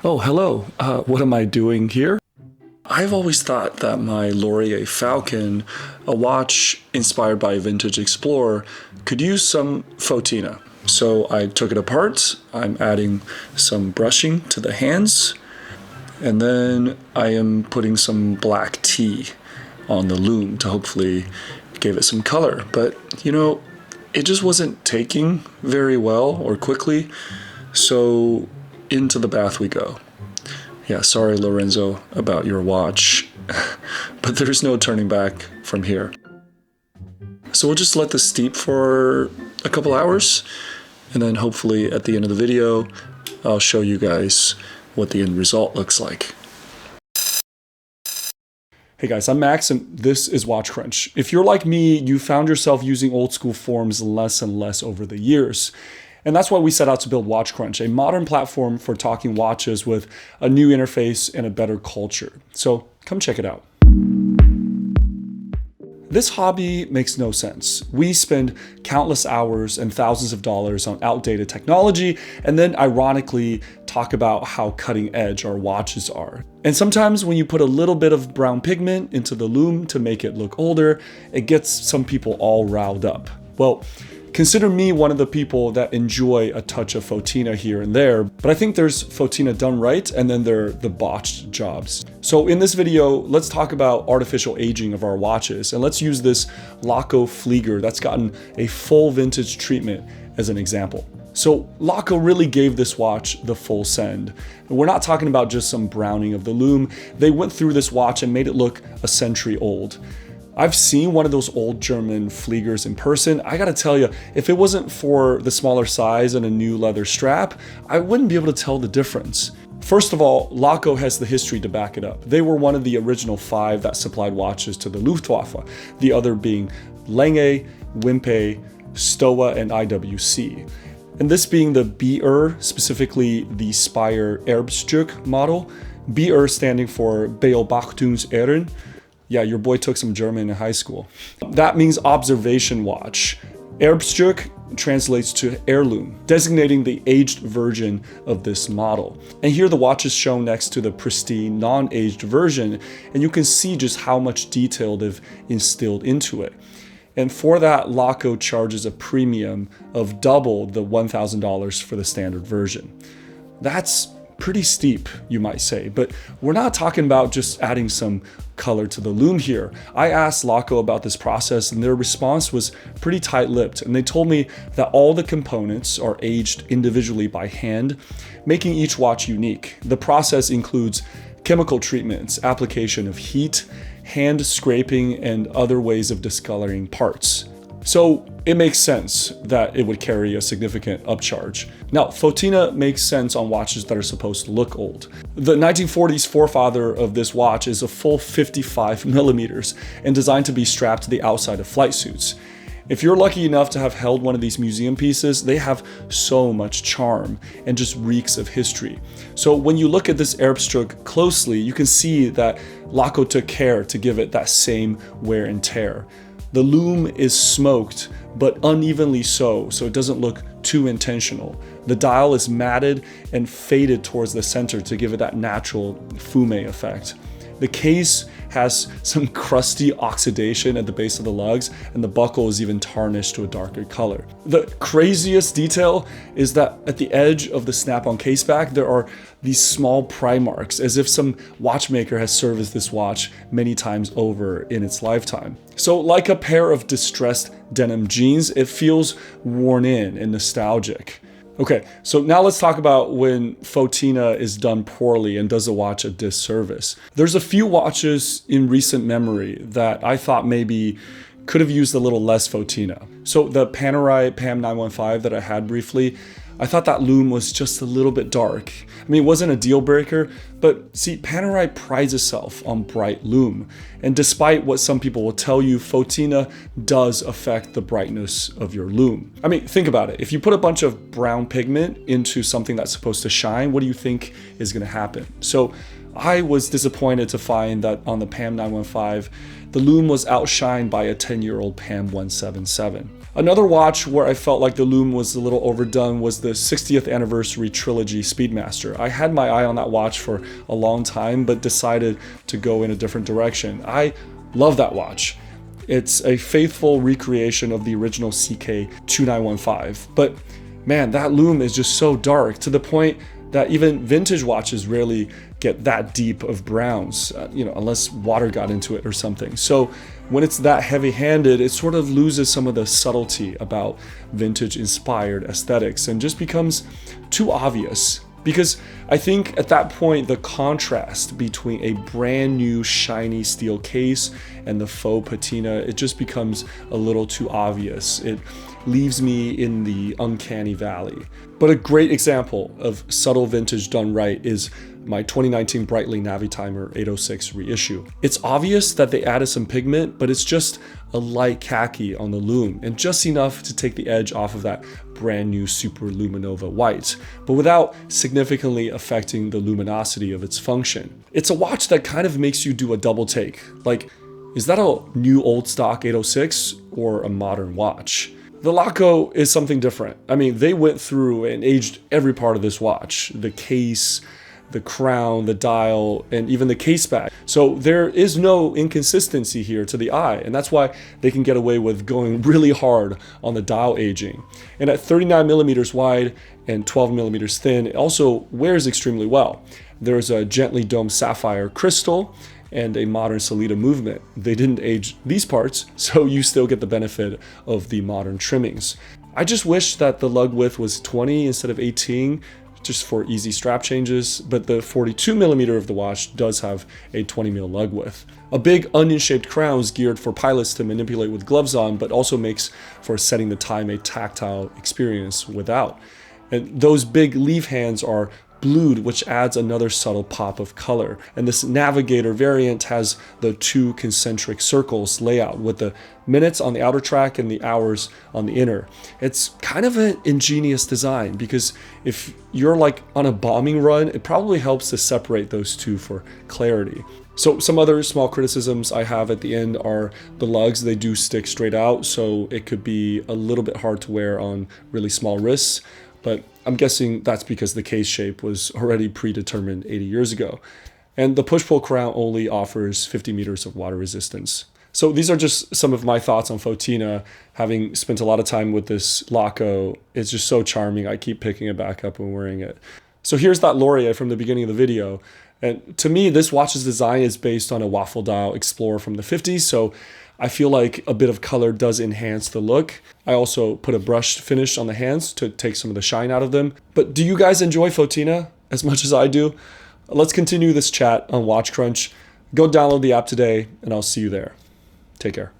Oh, hello. What am I doing here? I've always thought that my Laurier Falcon, a watch inspired by a vintage Explorer, could use some Fauxtina. So I took it apart. I'm adding some brushing to the hands, and then I am putting some black tea on the loom to hopefully give it some color. But, it just wasn't taking very well or quickly, so into the bath we go. Yeah, sorry, Lorenzo, about your watch, but there's no turning back from here. So we'll just let this steep for a couple hours, and then hopefully at the end of the video, I'll show you guys what the end result looks like. Hey guys, I'm Max, and this is Watch Crunch. If you're like me, you found yourself using old school forums less and less over the years. And that's why we set out to build Watch Crunch, a modern platform for talking watches with a new interface and a better culture. So come check it out. This hobby makes no sense. We spend countless hours and thousands of dollars on outdated technology, and then ironically talk about how cutting edge our watches are. And sometimes when you put a little bit of brown pigment into the loom to make it look older, it gets some people all riled up. Well, consider me one of the people that enjoy a touch of Fauxtina here and there, but I think there's Fauxtina done right, and then there are the botched jobs. So in this video, let's talk about artificial aging of our watches, and let's use this Laco flieger that's gotten a full vintage treatment as an example. So Laco really gave this watch the full send. And we're not talking about just some browning of the loom. They went through this watch and made it look a century old. I've seen one of those old German fliegers in person. I gotta tell you, if it wasn't for the smaller size and a new leather strap, I wouldn't be able to tell the difference. First of all, Laco has the history to back it up. They were one of the original 5 that supplied watches to the Luftwaffe, the other being Lange, Wimpe, Stowa, and IWC. And this being the b-uhr, specifically the Spire Erbstück model, b-uhr standing for Beobachtungsehren. Yeah, your boy took some German in high school. That means observation watch. Erbstück translates to heirloom, designating the aged version of this model. And here the watch is shown next to the pristine, non-aged version, and you can see just how much detail they've instilled into it. And for that, Laco charges a premium of double the $1,000 for the standard version. That's pretty steep, you might say, but we're not talking about just adding some color to the loom here. I asked Laco about this process, and their response was pretty tight-lipped, and they told me that all the components are aged individually by hand, making each watch unique. The process includes chemical treatments, application of heat, hand scraping, and other ways of discoloring parts. So it makes sense that it would carry a significant upcharge. Now, Fauxtina makes sense on watches that are supposed to look old. The 1940s forefather of this watch is a full 55 millimeters and designed to be strapped to the outside of flight suits. If you're lucky enough to have held one of these museum pieces, they have so much charm and just reeks of history. So when you look at this Erbstück closely, you can see that Laco took care to give it that same wear and tear. The loom is smoked, but unevenly so it doesn't look too intentional. The dial is matted and faded towards the center to give it that natural fume effect. The case has some crusty oxidation at the base of the lugs, and the buckle is even tarnished to a darker color. The craziest detail is that at the edge of the snap-on case back, there are these small pry marks, as if some watchmaker has serviced this watch many times over in its lifetime. So like a pair of distressed denim jeans, it feels worn in and nostalgic. Okay, so now let's talk about when Fauxtina is done poorly and does a watch a disservice. There's a few watches in recent memory that I thought maybe could have used a little less Fauxtina. So the Panerai Pam 915 that I had briefly, I thought that loom was just a little bit dark. I mean, it wasn't a deal breaker, But see, Panerai prides itself on bright lume, and despite what some people will tell you, Fauxtina does affect the brightness of your lume. I mean, think about it. If you put a bunch of brown pigment into something that's supposed to shine, what do you think is going to happen? So I was disappointed to find that on the Pam 915, the lume was outshined by a 10-year-old Pam 177. Another watch where I felt like the lume was a little overdone was the 60th anniversary Trilogy Speedmaster. I had my eye on that watch for a long time, but decided to go in a different direction. I love that watch. It's a faithful recreation of the original CK 2915, but man, that lume is just so dark to the point that even vintage watches rarely get that deep of browns, unless water got into it or something. So when it's that heavy-handed, it sort of loses some of the subtlety about vintage-inspired aesthetics and just becomes too obvious. Because I think at that point, the contrast between a brand new shiny steel case and the faux patina, it just becomes a little too obvious. It leaves me in the uncanny valley. But a great example of subtle vintage done right is my 2019 Breitling Navitimer 806 reissue. It's obvious that they added some pigment, but it's just a light khaki on the lume and just enough to take the edge off of that brand new Super Luminova white, but without significantly affecting the luminosity of its function. It's a watch that kind of makes you do a double take. Like, is that a new old stock 806 or a modern watch? The Laco is something different. I mean, they went through and aged every part of this watch. The case, the crown, the dial, and even the case back. So there is no inconsistency here to the eye, and that's why they can get away with going really hard on the dial aging. And at 39 millimeters wide and 12 millimeters thin, it also wears extremely well. There's a gently domed sapphire crystal and a modern Solita movement. They didn't age these parts, so you still get the benefit of the modern trimmings. I just wish that the lug width was 20 instead of 18, just for easy strap changes, but the 42 millimeter of the watch does have a 20 mil lug width. A big onion-shaped crown is geared for pilots to manipulate with gloves on, but also makes for setting the time a tactile experience without. And those big leaf hands are blued, which adds another subtle pop of color. And this Navigator variant has the two concentric circles layout with the minutes on the outer track and the hours on the inner. It's kind of an ingenious design because if you're like on a bombing run, it probably helps to separate those two for clarity. So some other small criticisms I have at the end are the lugs. They do stick straight out, so it could be a little bit hard to wear on really small wrists. But I'm guessing that's because the case shape was already predetermined 80 years ago. And the push-pull crown only offers 50 meters of water resistance. So these are just some of my thoughts on Fauxtina. Having spent a lot of time with this Laco, it's just so charming. I keep picking it back up and wearing it. So here's that Laurier from the beginning of the video. And to me, this watch's design is based on a waffle dial Explorer from the 50s. So I feel like a bit of color does enhance the look. I also put a brushed finish on the hands to take some of the shine out of them. But do you guys enjoy Fauxtina as much as I do? Let's continue this chat on Watch Crunch. Go download the app today, and I'll see you there. Take care.